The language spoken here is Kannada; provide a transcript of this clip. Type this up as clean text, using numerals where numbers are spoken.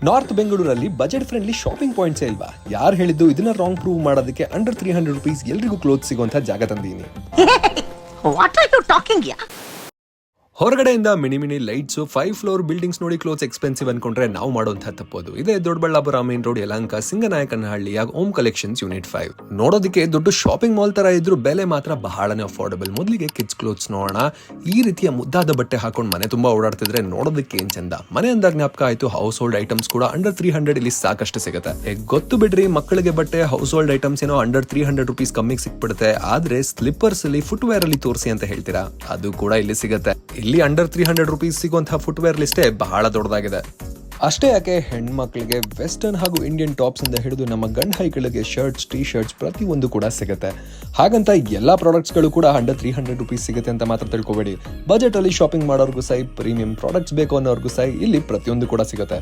ನಾರ್ತ್ ಬೆಂಗಳೂರಲ್ಲಿ ಬಜೆಟ್ ಫ್ರೆಂಡ್ಲಿ ಶಾಪಿಂಗ್ ಪಾಯಿಂಟ್ಸ್ ಇಲ್ವಾ? ಯಾರು ಹೇಳಿದ್ದು ಇದನ್ನ ರಾಂಗ್ ಪ್ರೂವ್ ಮಾಡೋದಕ್ಕೆ ಅಂಡರ್ 300 ರೂಪೀಸ್ ಎಲ್ರಿಗೂ ಕ್ಲೋತ್ ಸಿಗುವಂತ ಜಾಗ ತಂದೀನಿ. What are you talking here? ಹೊರಗಡೆಯಿಂದ ಮಿನಿ ಲೈಟ್ಸ್ 5 ಫ್ಲೋರ್ ಬಿಲ್ಡಿಂಗ್ಸ್ ನೋಡಿ ಕ್ಲೋತ್ಸ್ ಎಕ್ಸ್ಪೆನ್ಸಿವ್ ಅನ್ಕೊಂಡ್ರೆ ನಾವು ಮಾಡುವಂತಹ ತಪ್ಪೋದು. ಇದೇ ದೊಡ್ಡಬಳ್ಳಾಪುರ ಮೇನ್ ರೋಡ್ ಯಲಹಂಕ ಸಿಂಗನಾಯಕನಹಳ್ಳಿಯ ಓಮ್ ಕಲೆಕ್ಷನ್ಸ್ ಯೂನಿಟ್ 5. ನೋಡೋದಕ್ಕೆ ದೊಡ್ಡ ಶಾಪಿಂಗ್ ಮಾಲ್ ತರ ಇದ್ರು ಬೆಲೆ ಮಾತ್ರ ಬಹಳನೇ ಅಫೋರ್ಡಬಲ್. ಮೊದಲಿಗೆ ಕಿಡ್ಸ್ ಕ್ಲೋತ್ಸ್ ನೋಡೋಣ. ಈ ರೀತಿಯ ಮುದ್ದಾದ ಬಟ್ಟೆ ಹಾಕೊಂಡು ಮನೆ ತುಂಬಾ ಓಡಾಡ್ತಿದ್ರೆ ನೋಡೋದಕ್ಕೆ ಏನ್ ಚಂದ. ಮನೆ ಅಂದಾಗ ಜ್ಞಾಪಕ ಆಯ್ತು ಹೌಸ್ ಹೋಲ್ಡ್ ಐಟಮ್ಸ್ ಕೂಡ ಅಂಡರ್ 300 ಇಲ್ಲಿ ಸಾಕಷ್ಟು ಸಿಗುತ್ತೆ. ಗೊತ್ತು ಬಿಡ್ರಿ, ಮಕ್ಕಳಿಗೆ ಬಟ್ಟೆ ಹೌಸ್ ಹೋಲ್ಡ್ ಐಟಮ್ಸ್ ಏನೋ ಅಂಡರ್ 300 ರೂಪೀಸ್ ಕಮ್ಮಿಗೆ ಸಿಕ್ಬಿಡುತ್ತೆ. ಆದ್ರೆ ಸ್ಲಿಪ್ಪರ್ಸ್ ಅಲ್ಲಿ ಫುಟ್ವೇರ್ ಅಲ್ಲಿ ತೋರಿಸಿ ಅಂತ ಹೇಳ್ತೀರಾ, ಅದು ಕೂಡ ಇಲ್ಲಿ ಸಿಗುತ್ತೆ. ಇಲ್ಲಿ ಅಂಡರ್ 300 ರೂಪೀಸ್ ಸಿಗುವಂತಹ ಫುಟ್ವೇರ್ ಲಿಸ್ಟೇ ಬಹಳ ದೊಡ್ಡದಾಗಿದೆ. ಅಷ್ಟೇ ಯಾಕೆ, ಹೆಣ್ಮಕ್ಳಿಗೆ ವೆಸ್ಟರ್ನ್ ಹಾಗೂ ಇಂಡಿಯನ್ ಟಾಪ್ಸ್ ಇಂದ ಹಿಡಿದು ನಮ್ಮ ಗಂಡ ಹೈಗಳಿಗೆ ಶರ್ಟ್ಸ್, ಟಿ ಶರ್ಟ್ಸ್ ಪ್ರತಿಯೊಂದು ಕೂಡ ಸಿಗುತ್ತೆ. ಹಾಗಂತ ಎಲ್ಲಾ ಪ್ರಾಡಕ್ಟ್ಸ್ ಗಳು ಕೂಡ ಅಂಡರ್ 300 ರೂಪೀಸ್ ಸಿಗುತ್ತೆ ಅಂತ ಮಾತ್ರ ತಿಳ್ಕೊಬೇಡಿ. ಬಜೆಟ್ ಅಲ್ಲಿ ಶಾಪಿಂಗ್ ಮಾಡೋರ್ಗೂ ಸೈ, ಪ್ರೀಮಿಯಂ ಪ್ರಾಡಕ್ಟ್ಸ್ ಬೇಕು ಅನ್ನೋರ್ಗೂ ಸೈ ಇಲ್ಲಿ ಪ್ರತಿಯೊಂದು ಕೂಡ ಸಿಗುತ್ತೆ.